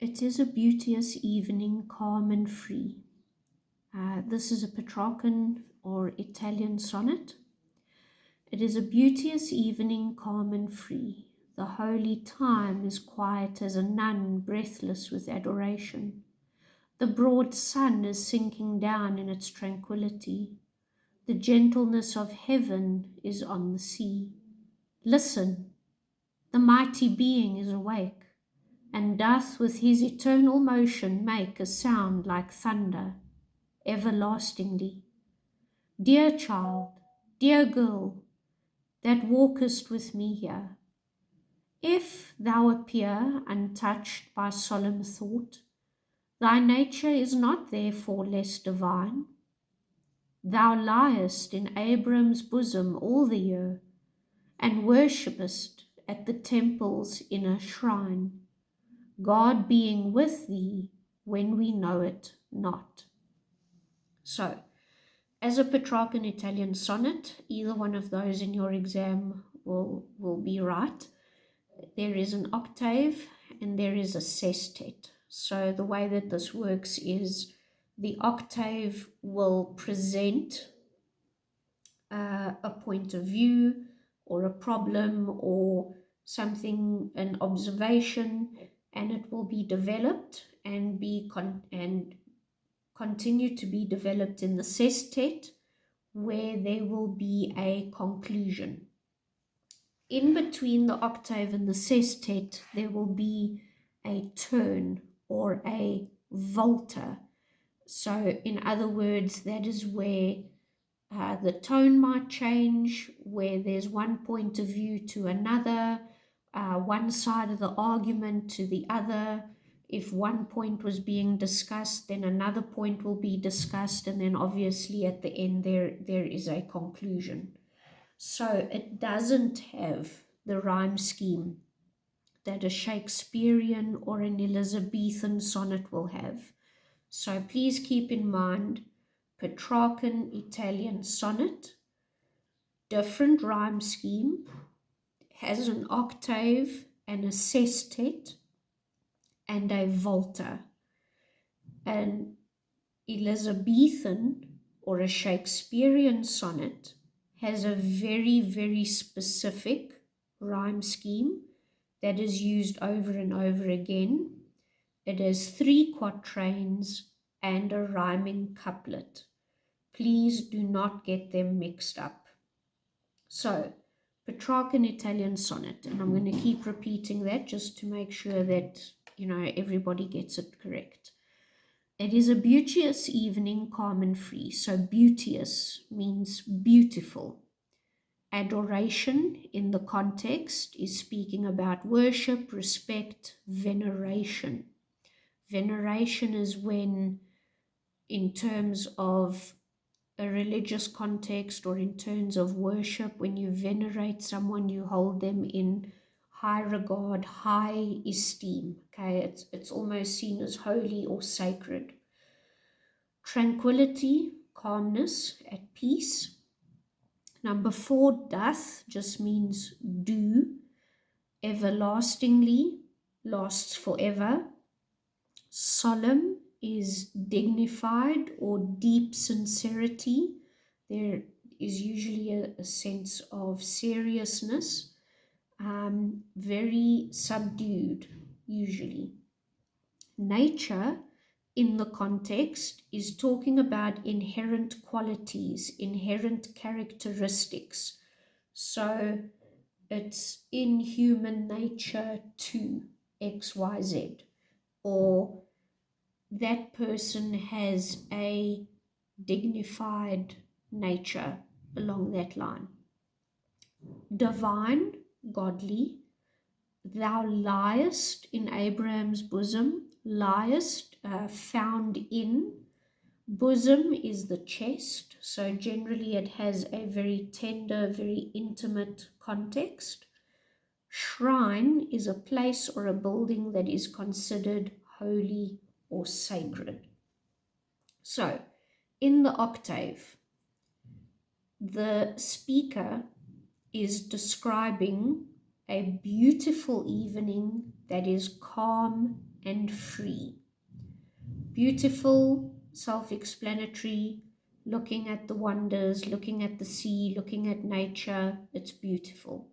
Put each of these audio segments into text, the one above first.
It is a beauteous evening, calm and free. This is a Petrarchan or Italian sonnet. It is a beauteous evening, calm and free. The holy time is quiet as a nun, breathless with adoration. The broad sun is sinking down in its tranquility. The gentleness of heaven is on the sea. Listen, the mighty being is awake, and doth with his eternal motion make a sound like thunder, everlastingly. Dear child, dear girl, that walkest with me here, if thou appear untouched by solemn thought, thy nature is not therefore less divine. Thou liest in Abram's bosom all the year, and worshippest at the temple's inner shrine, God being with thee when we know it not. So, as a Petrarchan Italian sonnet, either one of those in your exam will be right. There is an octave and there is a sestet. So the way that this works is the octave will present a point of view or a problem or something, an observation, and it will be developed and continue to be developed in the sestet, where there will be a conclusion. In between the octave and the sestet, there will be a turn or a volta. So, in other words, that is where the tone might change, where there's one point of view to another, one side of the argument to the other. If one point was being discussed, then another point will be discussed, and then obviously at the end there is a conclusion. So it doesn't have the rhyme scheme that a Shakespearean or an Elizabethan sonnet will have. So please keep in mind, Petrarchan Italian sonnet, different rhyme scheme, has an octave and a sestet and a volta. An Elizabethan or a Shakespearean sonnet has a very, very specific rhyme scheme that is used over and over again. It has 3 quatrains and a rhyming couplet. Please do not get them mixed up. So, Petrarchan Italian sonnet, and I'm going to keep repeating that just to make sure that, everybody gets it correct. It is a beauteous evening, calm and free. So, beauteous means beautiful. Adoration in the context is speaking about worship, respect, veneration. Veneration is when, in terms of a religious context or in terms of worship, when you venerate someone, you hold them in high regard, high esteem. Okay, it's almost seen as holy or sacred. Tranquility, calmness, at peace. Number 4, doth just means do. Everlastingly, lasts forever. Solemn is dignified or deep sincerity. There is usually a sense of seriousness. Very subdued, usually. Nature, in the context, is talking about inherent qualities, inherent characteristics. So it's in human nature to XYZ, or that person has a dignified nature along that line. Divine, godly. Thou liest in Abraham's bosom. Liest, found in. Bosom is the chest, so generally it has a very tender, very intimate context. Shrine is a place or a building that is considered holy or sacred. So, in the octave, the speaker is describing a beautiful evening that is calm and free. Beautiful, self-explanatory, looking at the wonders, looking at the sea, looking at nature. It's beautiful.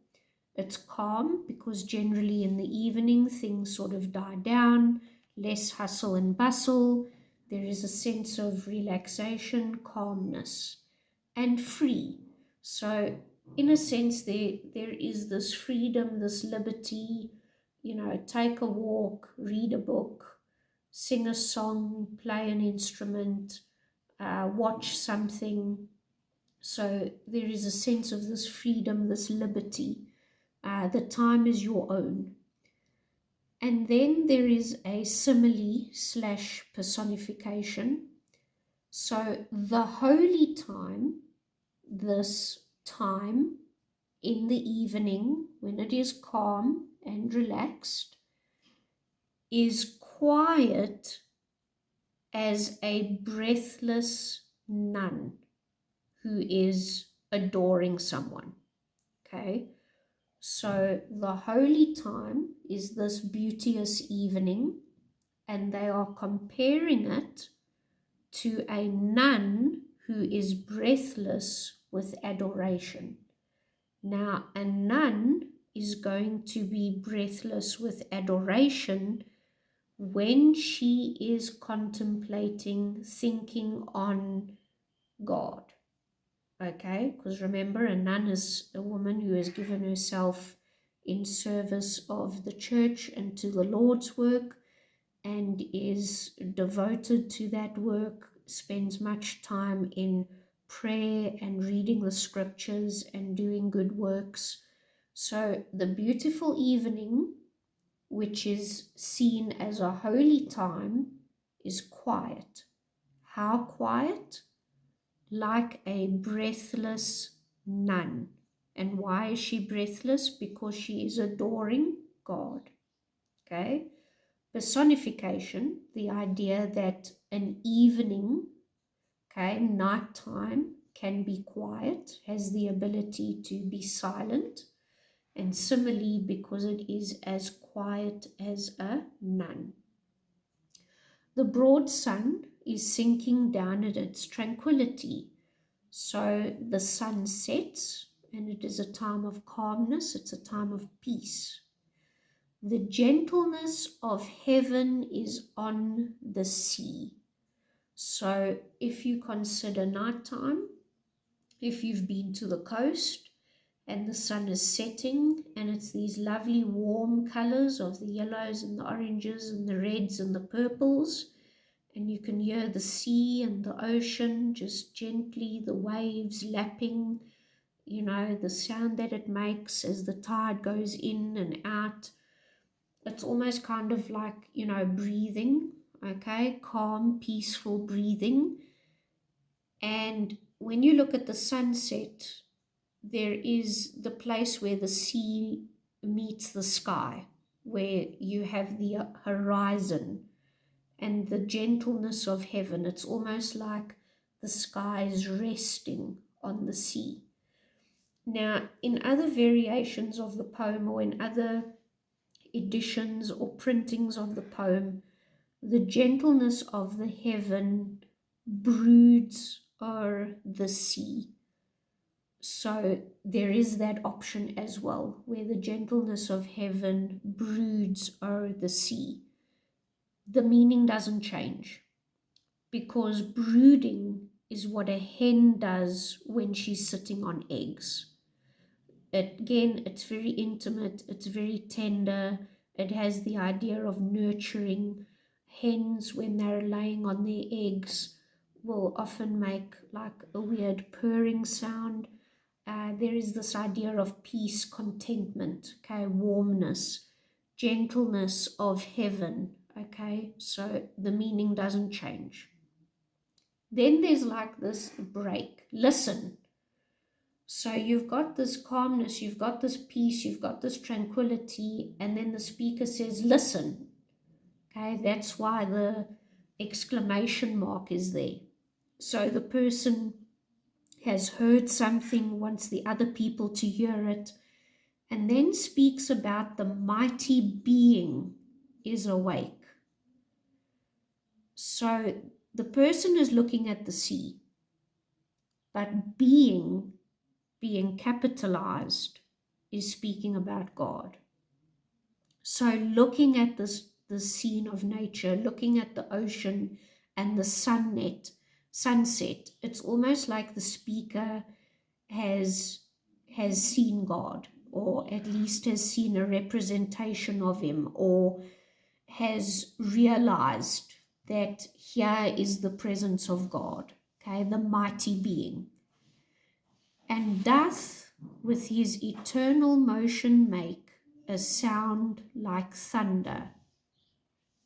It's calm because generally in the evening things sort of die down, less hustle and bustle. There is a sense of relaxation, calmness, and free. So in a sense there is this freedom, this liberty, take a walk, read a book, sing a song, play an instrument, watch something. So there is a sense of this freedom, this liberty. The time is your own. And then there is a simile / personification. So the holy time, this time in the evening when it is calm and relaxed, is quiet as a breathless nun who is adoring someone. Okay, so the holy time is this beauteous evening, and they are comparing it to a nun who is breathless with adoration. Now, a nun is going to be breathless with adoration when she is contemplating, thinking on God. Okay, because remember, a nun is a woman who has given herself in service of the church and to the Lord's work, and is devoted to that work, spends much time in prayer and reading the scriptures and doing good works. So the beautiful evening, which is seen as a holy time, is quiet. How quiet? Like a breathless nun. And why is she breathless? Because she is adoring God. Okay? Personification, the idea that an evening, okay, nighttime, can be quiet, has the ability to be silent, and similarly because it is as quiet as a nun. The broad sun is sinking down at its tranquility. So the sun sets, and it is a time of calmness, it's a time of peace. The gentleness of heaven is on the sea. So if you consider nighttime, if you've been to the coast and the sun is setting and it's these lovely warm colors of the yellows and the oranges and the reds and the purples, and you can hear the sea and the ocean just gently, the waves lapping, the sound that it makes as the tide goes in and out. It's almost kind of like, breathing, okay? Calm, peaceful breathing. And when you look at the sunset, there is the place where the sea meets the sky, where you have the horizon and the gentleness of heaven. It's almost like the sky is resting on the sea. Now, in other variations of the poem, or in other editions or printings of the poem, the gentleness of the heaven broods o'er the sea. So there is that option as well, where the gentleness of heaven broods o'er the sea. The meaning doesn't change, because brooding is what a hen does when she's sitting on eggs. Again, it's very intimate, it's very tender. It has the idea of nurturing. Hens, when they're laying on their eggs, will often make like a weird purring sound. There is this idea of peace, contentment, okay, warmness, gentleness of heaven, okay, so the meaning doesn't change. Then there's like this break. Listen. So you've got this calmness, you've got this peace, you've got this tranquility, and then the speaker says, listen. Okay, that's why the exclamation mark is there. So the person has heard something, wants the other people to hear it, and then speaks about the mighty being is awake. So the person is looking at the sea, but being capitalized is speaking about God. So looking at the scene of nature, looking at the ocean and the sunset, it's almost like the speaker has seen God, or at least has seen a representation of him, or has realized that here is the presence of God, okay, the mighty being. And doth with his eternal motion make a sound like thunder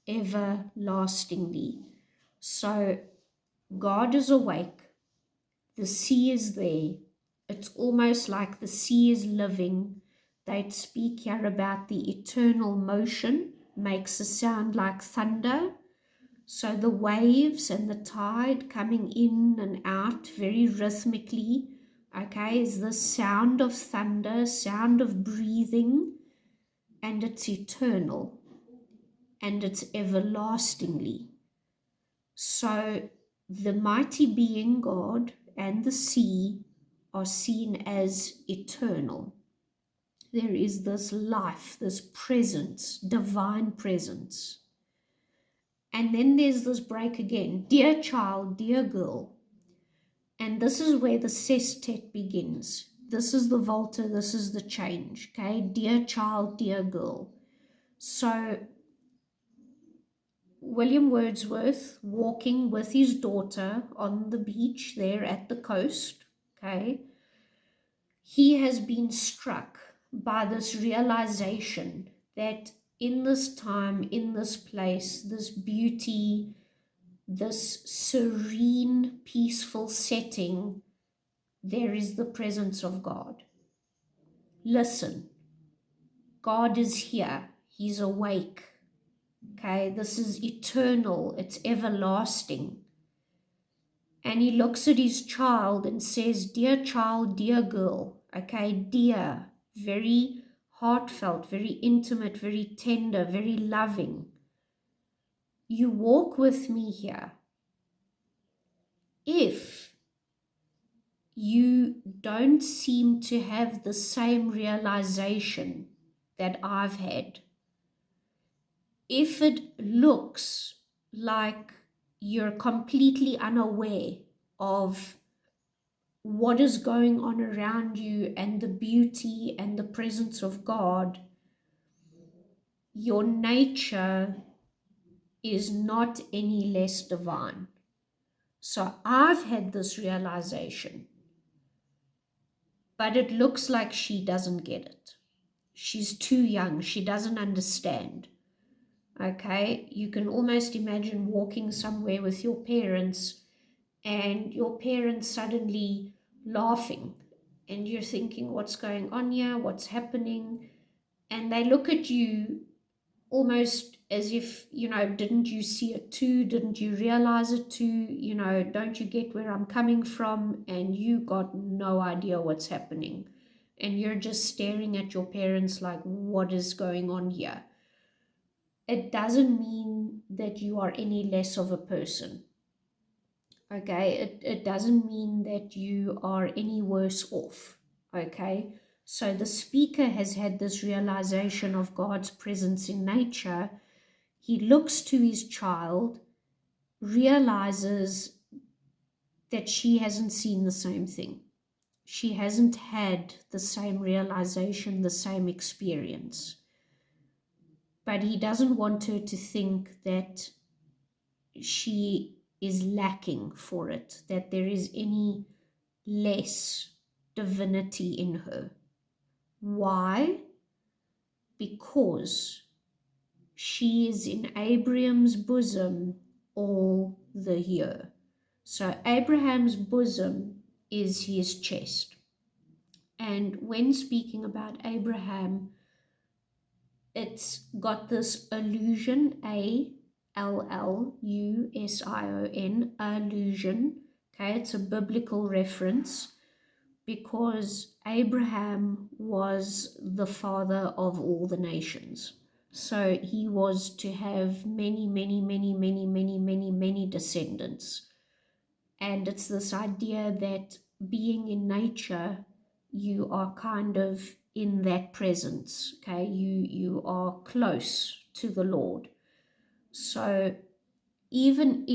everlastingly. So God is awake, the sea is there. It's almost like the sea is living. They'd speak here about the eternal motion, makes a sound like thunder. So the waves and the tide coming in and out very rhythmically, okay, is the sound of thunder, sound of breathing, and it's eternal and it's everlastingly. So the mighty being God and the sea are seen as eternal. There is this life, this presence, divine presence. And then there's this break again. Dear child, dear girl. And this is where the sestet begins. This is the volta, this is the change. Okay, dear child, dear girl. So William Wordsworth walking with his daughter on the beach there at the coast, okay, he has been struck by this realization that in this time, in this place, this beauty, this serene, peaceful setting, there is the presence of God. Listen, God is here. He's awake. Okay, this is eternal. It's everlasting. And he looks at his child and says, dear child, dear girl. Okay, dear, very heartfelt, very intimate, very tender, very loving. You walk with me here. If you don't seem to have the same realization that I've had, if it looks like you're completely unaware of what is going on around you and the beauty and the presence of God, your nature is not any less divine. So I've had this realization, but it looks like she doesn't get it. She's too young. She doesn't understand. Okay, you can almost imagine walking somewhere with your parents and your parents suddenly laughing and you're thinking, what's going on here? What's happening? And they look at you almost as if, didn't you see it too? Didn't you realize it too? Don't you get where I'm coming from? And you got no idea what's happening. And you're just staring at your parents like, what is going on here? It doesn't mean that you are any less of a person. Okay, it doesn't mean that you are any worse off. Okay, so the speaker has had this realization of God's presence in nature. He looks to his child, realizes that she hasn't seen the same thing. She hasn't had the same realization, the same experience. But he doesn't want her to think that she is lacking for it, that there is any less divinity in her. Why? Because she is in Abraham's bosom all the year. So Abraham's bosom is his chest. And when speaking about Abraham, it's got this allusion, Allusion, allusion. Okay, it's a biblical reference because Abraham was the father of all the nations. So he was to have many, many, many, many, many, many, many descendants. And it's this idea that being in nature, you are kind of in that presence, okay? You are close to the Lord. So even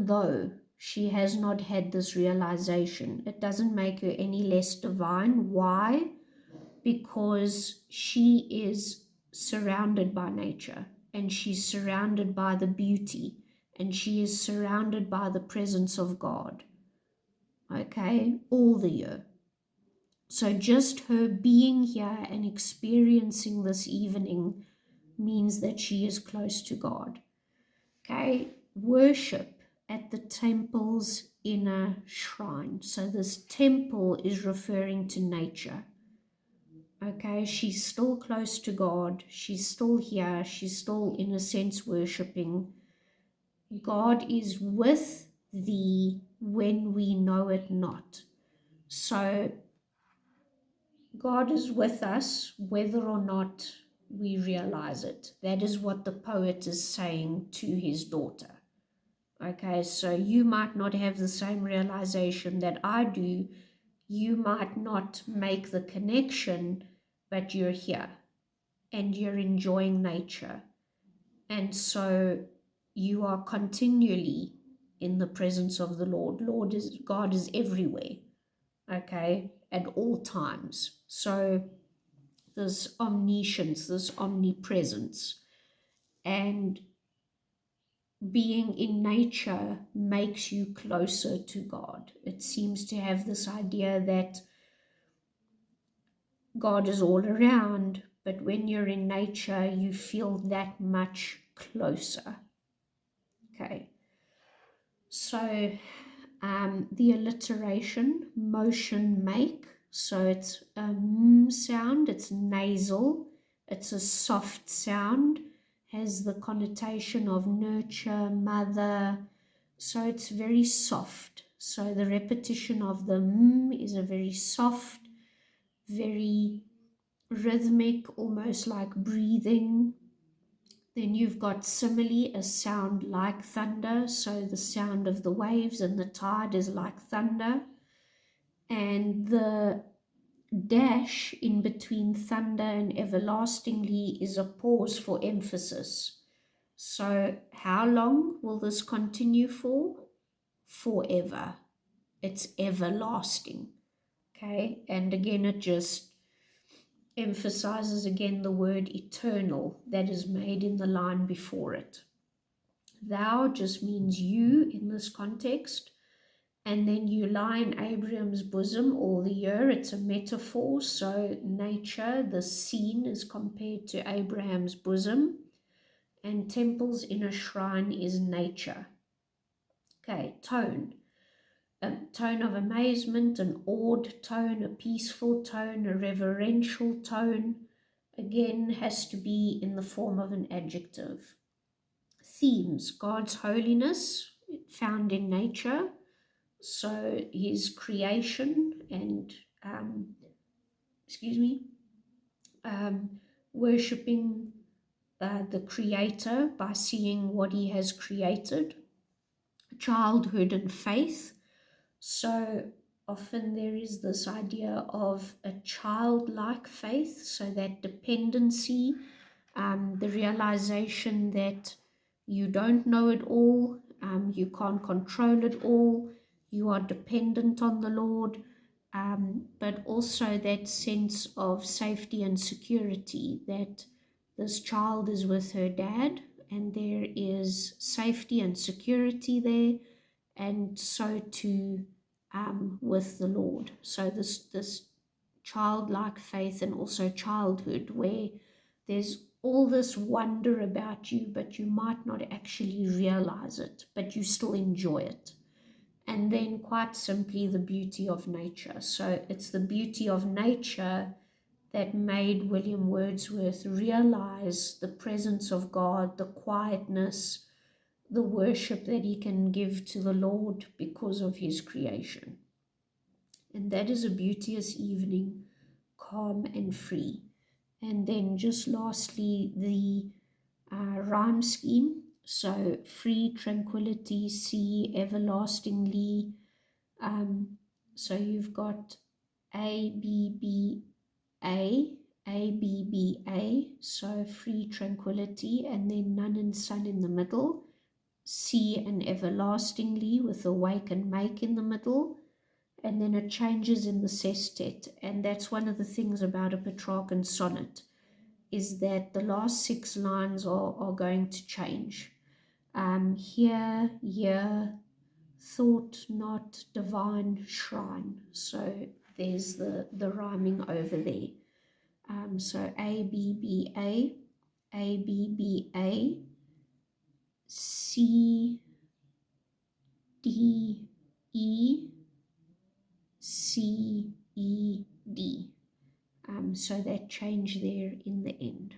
though she has not had this realization, it doesn't make her any less divine. Why? Because she is surrounded by nature, and she's surrounded by the beauty, and she is surrounded by the presence of God, okay, all the year. So just her being here and experiencing this evening means that she is close to God. Okay, worship at the temple's inner shrine. So this temple is referring to nature. Okay, she's still close to God. She's still here. She's still, in a sense, worshiping. God is with thee when we know it not. So God is with us whether or not we realize it. That is what the poet is saying to his daughter. Okay, so you might not have the same realization that I do. You might not make the connection, but you're here and you're enjoying nature. And so you are continually in the presence of the Lord. God is everywhere, okay, at all times. So this omniscience, this omnipresence, and being in nature makes you closer to God. It seems to have this idea that God is all around, but when you're in nature, you feel that much closer. Okay, so the alliteration, motion make, so it's a m sound, it's nasal, it's a soft sound, has the connotation of nurture, mother, so it's very soft. So the repetition of the m is a very soft, very rhythmic, almost like breathing. Then you've got simile, a sound like thunder, so the sound of the waves and the tide is like thunder. And the dash in between thunder and everlastingly is a pause for emphasis. So how long will this continue for? Forever. It's everlasting. Okay, and again it just emphasizes again the word eternal that is made in the line before it. Thou just means you in this context, and then you lie in Abraham's bosom all the year. It's a metaphor, so nature, the scene, is compared to Abraham's bosom, and temples in a shrine is nature. Okay, tone. A tone of amazement, an awed tone, a peaceful tone, a reverential tone, again has to be in the form of an adjective. Themes, God's holiness found in nature, so his creation and worshipping the creator by seeing what he has created. Childhood and faith, so often there is this idea of a childlike faith, so that dependency, the realization that you don't know it all, you can't control it all, you are dependent on the Lord, but also that sense of safety and security, that this child is with her dad and there is safety and security there, and so too with the Lord. So this childlike faith and also childhood, where there's all this wonder about you, but you might not actually realize it, but you still enjoy it. And then quite simply the beauty of nature. So it's the beauty of nature that made William Wordsworth realize the presence of God, the quietness, the worship that he can give to the Lord because of his creation. And that is a beauteous evening, calm and free. And then just lastly, the rhyme scheme. So free, tranquility, see, everlastingly. So you've got A, B, B, A, A, B, B, A. So free, tranquility, and then none and sun in the middle. See and everlastingly with awake and make in the middle. And then it changes in the sestet. And that's one of the things about a Petrarchan sonnet, is that the last 6 lines are going to change. Here, thought not, divine, shrine. So there's the rhyming over there. So A, B, B, A, A, B, B, A, C, D, E, C, E, D. So that change there in the end.